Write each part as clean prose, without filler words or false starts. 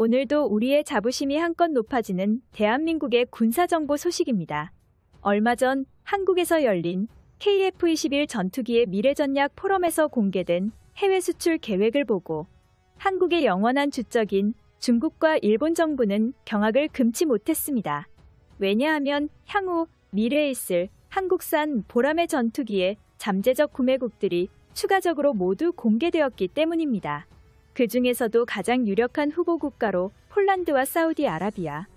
오늘도 우리의 자부심이 한껏 높아지는 대한민국의 군사정보 소식입니다. 얼마 전 한국에서 열린 KF-21 전투기의 미래전략 포럼에서 공개된 해외 수출 계획을 보고 한국의 영원한 주적인 중국과 일본 정부는 경악을 금치 못했습니다. 왜냐하면 향후 미래에 있을 한국산 보라매 전투기의 잠재적 구매국들이 추가적으로 모두 공개되었기 때문입니다. 그 중에서도 가장 유력한 후보 국가로 폴란드와 사우디아라비아,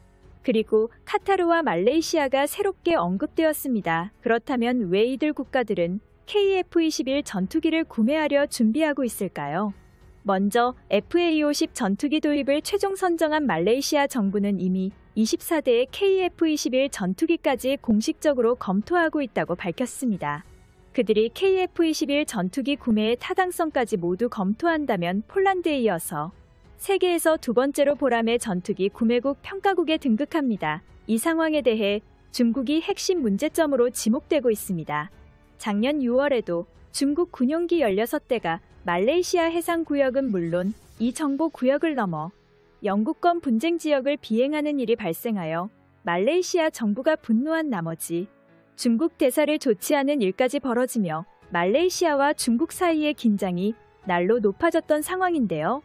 그리고 카타르와 말레이시아가 새롭게 언급되었습니다. 그렇다면 왜 이들 국가들은 KF-21 전투기를 구매하려 준비하고 있을까요? 먼저 FA-50 전투기 도입을 최종 선정한 말레이시아 정부는 이미 24대의 KF-21 전투기까지 공식적으로 검토하고 있다고 밝혔습니다. 그들이 KF-21 전투기 구매의 타당성까지 모두 검토한다면 폴란드에 이어서 세계에서 두 번째로 보라매 전투기 구매국 평가국에 등극합니다. 이 상황에 대해 중국이 핵심 문제점으로 지목되고 있습니다. 작년 6월에도 중국 군용기 16대가 말레이시아 해상구역은 물론 이 정보구역을 넘어 영국권 분쟁 지역을 비행하는 일이 발생하여 말레이시아 정부가 분노한 나머지 중국 대사를 조치하는 일까지 벌어지며 말레이시아와 중국 사이의 긴장이 날로 높아졌던 상황인데요.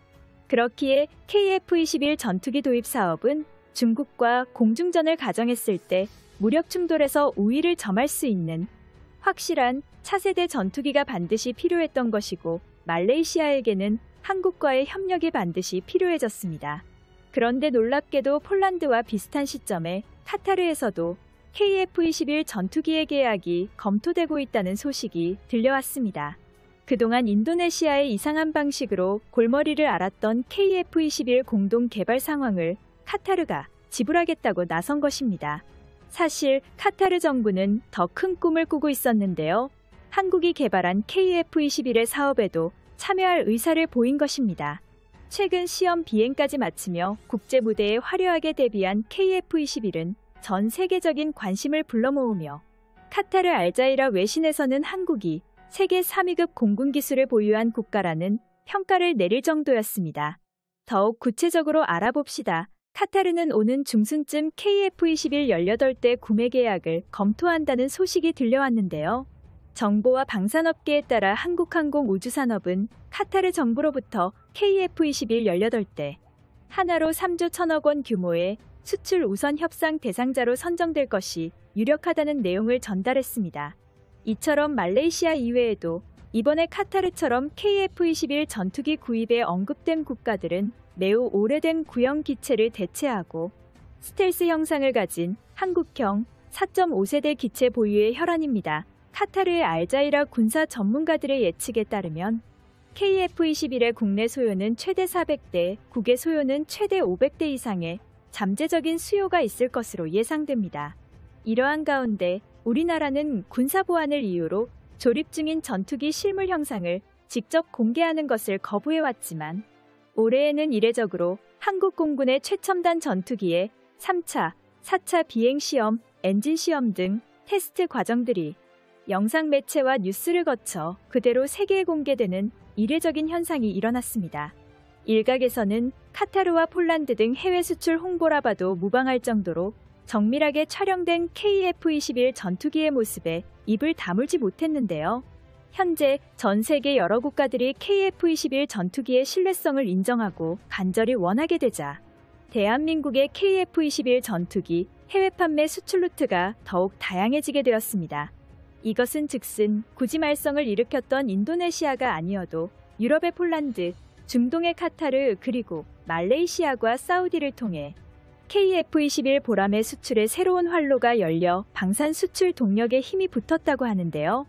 그렇기에 KF-21 전투기 도입 사업은 중국과 공중전을 가정했을 때 무력 충돌에서 우위를 점할 수 있는 확실한 차세대 전투기가 반드시 필요했던 것이고 말레이시아에게는 한국과의 협력이 반드시 필요해졌습니다. 그런데 놀랍게도 폴란드와 비슷한 시점에 카타르에서도 KF-21 전투기의 계약이 검토되고 있다는 소식이 들려왔습니다. 그동안 인도네시아의 이상한 방식으로 골머리를 앓았던 KF-21 공동 개발 상황을 카타르가 지불하겠다고 나선 것입니다. 사실 카타르 정부는 더 큰 꿈을 꾸고 있었는데요. 한국이 개발한 KF-21의 사업에도 참여할 의사를 보인 것입니다. 최근 시험 비행까지 마치며 국제 무대에 화려하게 데뷔한 KF-21은 전 세계적인 관심을 불러모으며 카타르 알자이라 외신에서는 한국이 세계 3위급 공군 기술을 보유한 국가라는 평가를 내릴 정도였습니다. 더욱 구체적으로 알아봅시다. 카타르는 오는 중순쯤 KF-21 18대 구매 계약을 검토한다는 소식이 들려왔는데요. 정보와 방산업계에 따라 한국항공우주산업은 카타르 정부로부터 KF-21 18대 하나로 3조 1천억 원 규모의 수출 우선 협상 대상자로 선정될 것이 유력하다는 내용을 전달했습니다. 이처럼 말레이시아 이외에도 이번에 카타르처럼 KF-21 전투기 구입에 언급된 국가들은 매우 오래된 구형 기체를 대체하고 스텔스 형상을 가진 한국형 4.5세대 기체 보유의 혈안입니다. 카타르의 알자이라 군사 전문가들의 예측에 따르면 KF-21의 국내 소요는 최대 400대, 국외 소요는 최대 500대 이상의 잠재적인 수요가 있을 것으로 예상됩니다. 이러한 가운데 우리나라는 군사 보안을 이유로 조립 중인 전투기 실물 형상을 직접 공개하는 것을 거부해왔지만 올해에는 이례적으로 한국 공군의 최첨단 전투기의 3차, 4차 비행시험, 엔진시험 등 테스트 과정들이 영상 매체와 뉴스를 거쳐 그대로 세계에 공개되는 이례적인 현상이 일어났습니다. 일각에서는 카타르와 폴란드 등 해외 수출 홍보라 봐도 무방할 정도로 정밀하게 촬영된 KF-21 전투기의 모습에 입을 다물지 못했는데요. 현재 전 세계 여러 국가들이 KF-21 전투기의 신뢰성을 인정하고 간절히 원하게 되자 대한민국의 KF-21 전투기 해외 판매 수출 루트가 더욱 다양해지게 되었습니다. 이것은 즉슨 굳이 말썽을 일으켰던 인도네시아가 아니어도 유럽의 폴란드, 중동의 카타르 그리고 말레이시아과 사우디를 통해 KF-21 보라매 수출의 새로운 활로가 열려 방산 수출 동력에 힘이 붙었다고 하는데요.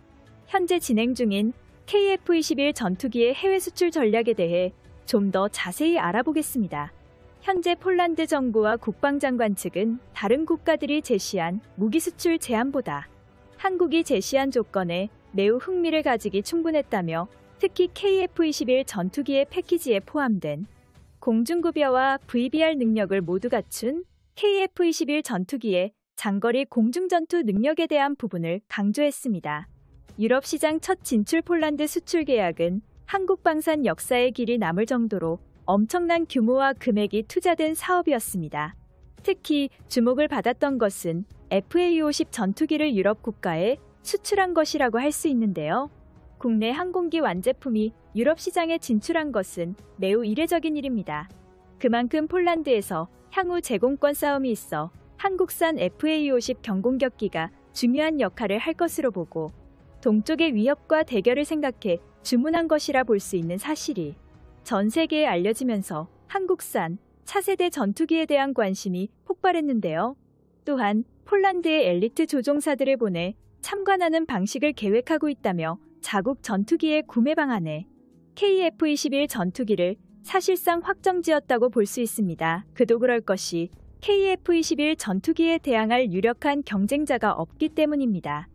현재 진행 중인 KF-21 전투기의 해외 수출 전략에 대해 좀 더 자세히 알아보겠습니다. 현재 폴란드 정부와 국방장관 측은 다른 국가들이 제시한 무기 수출 제한보다 한국이 제시한 조건에 매우 흥미를 가지기 충분했다며 특히 KF-21 전투기의 패키지에 포함된 공중급여와 VBR 능력을 모두 갖춘 KF-21 전투기의 장거리 공중전투 능력에 대한 부분을 강조했습니다. 유럽 시장 첫 진출 폴란드 수출 계약은 한국 방산 역사의 길이 남을 정도로 엄청난 규모와 금액이 투자된 사업이었습니다. 특히 주목을 받았던 것은 FA-50 전투기를 유럽 국가에 수출한 것이라고 할 수 있는데요. 국내 항공기 완제품이 유럽 시장에 진출한 것은 매우 이례적인 일입니다. 그만큼 폴란드에서 향후 제공권 싸움이 있어 한국산 FA-50 경공격기가 중요한 역할을 할 것으로 보고 동쪽의 위협과 대결을 생각해 주문한 것이라 볼 수 있는 사실이 전 세계에 알려지면서 한국산 차세대 전투기에 대한 관심이 폭발했는데요. 또한 폴란드의 엘리트 조종사들을 보내 참관하는 방식을 계획하고 있다며 자국 전투기의 구매 방안에 KF-21 전투기를 사실상 확정지었다고 볼 수 있습니다. 그도 그럴 것이 KF-21 전투기에 대항할 유력한 경쟁자가 없기 때문입니다.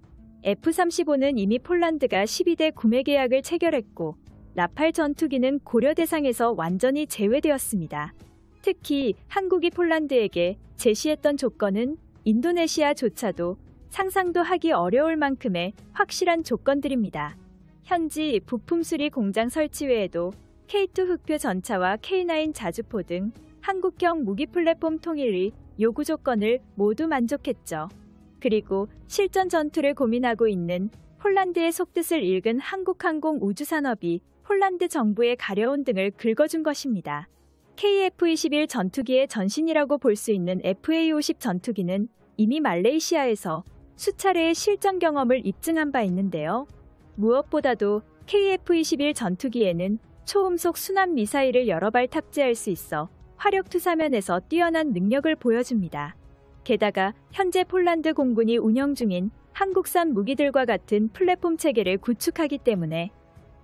F-35는 이미 폴란드가 12대 구매 계약을 체결했고 라팔 전투기는 고려 대상에서 완전히 제외되었습니다. 특히 한국이 폴란드에게 제시했던 조건은 인도네시아조차도 상상도 하기 어려울 만큼의 확실한 조건들입니다. 현지 부품 수리 공장 설치 외에도 K2 흑표 전차와 K9 자주포 등 한국형 무기 플랫폼 통일의 요구 조건을 모두 만족했죠. 그리고 실전 전투를 고민하고 있는 폴란드의 속뜻을 읽은 한국항공우주산업이 폴란드 정부의 가려운 등을 긁어준 것입니다. KF-21 전투기의 전신이라고 볼 수 있는 FA-50 전투기는 이미 말레이시아에서 수차례의 실전 경험을 입증한 바 있는데요. 무엇보다도 KF-21 전투기에는 초음속 순환 미사일을 여러 발 탑재할 수 있어 화력 투사면에서 뛰어난 능력을 보여줍니다. 게다가 현재 폴란드 공군이 운영 중인 한국산 무기들과 같은 플랫폼 체계를 구축하기 때문에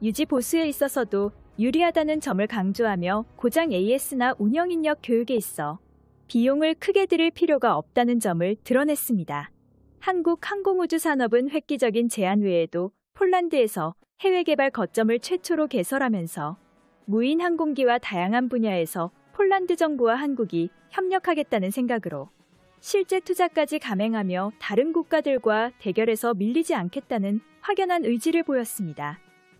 유지 보수에 있어서도 유리하다는 점을 강조하며 고장 AS나 운영 인력 교육에 있어 비용을 크게 들일 필요가 없다는 점을 드러냈습니다. 한국항공우주산업은 획기적인 제안 외에도 폴란드에서 해외 개발 거점을 최초로 개설하면서 무인 항공기와 다양한 분야에서 폴란드 정부와 한국이 협력하겠다는 생각으로 실제 투자까지 감행하며 다른 국가들과 대결에서 밀리지 않겠다는 확연한 의지를 보였습니다.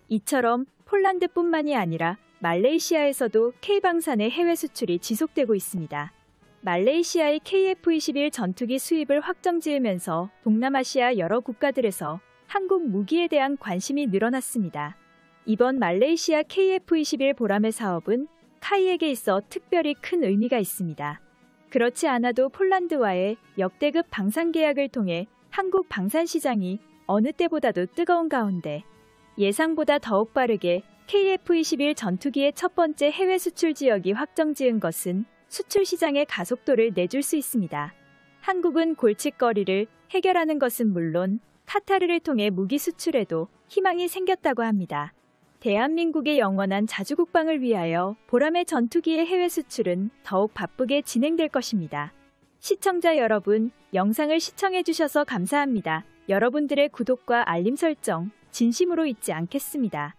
이처럼 폴란드뿐만이 아니라 말레이시아에서도 K방산의 해외 수출이 지속되고 있습니다. 말레이시아의 KF-21 전투기 수입을 확정지으면서 동남아시아 여러 국가들에서 한국 무기에 대한 관심이 늘어났습니다. 이번 말레이시아 KF-21 보라매 사업은 카이에게 있어 특별히 큰 의미가 있습니다. 그렇지 않아도 폴란드와의 역대급 방산 계약을 통해 한국 방산 시장이 어느 때보다도 뜨거운 가운데 예상보다 더욱 빠르게 KF-21 전투기의 첫 번째 해외 수출 지역이 확정지은 것은 수출 시장의 가속도를 내줄 수 있습니다. 한국은 골칫거리를 해결하는 것은 물론 카타르를 통해 무기 수출에도 희망이 생겼다고 합니다. 대한민국의 영원한 자주국방을 위하여 보라매 전투기의 해외 수출은 더욱 바쁘게 진행될 것입니다. 시청자 여러분, 영상을 시청해주셔서 감사합니다. 여러분들의 구독과 알림 설정 진심으로 잊지 않겠습니다.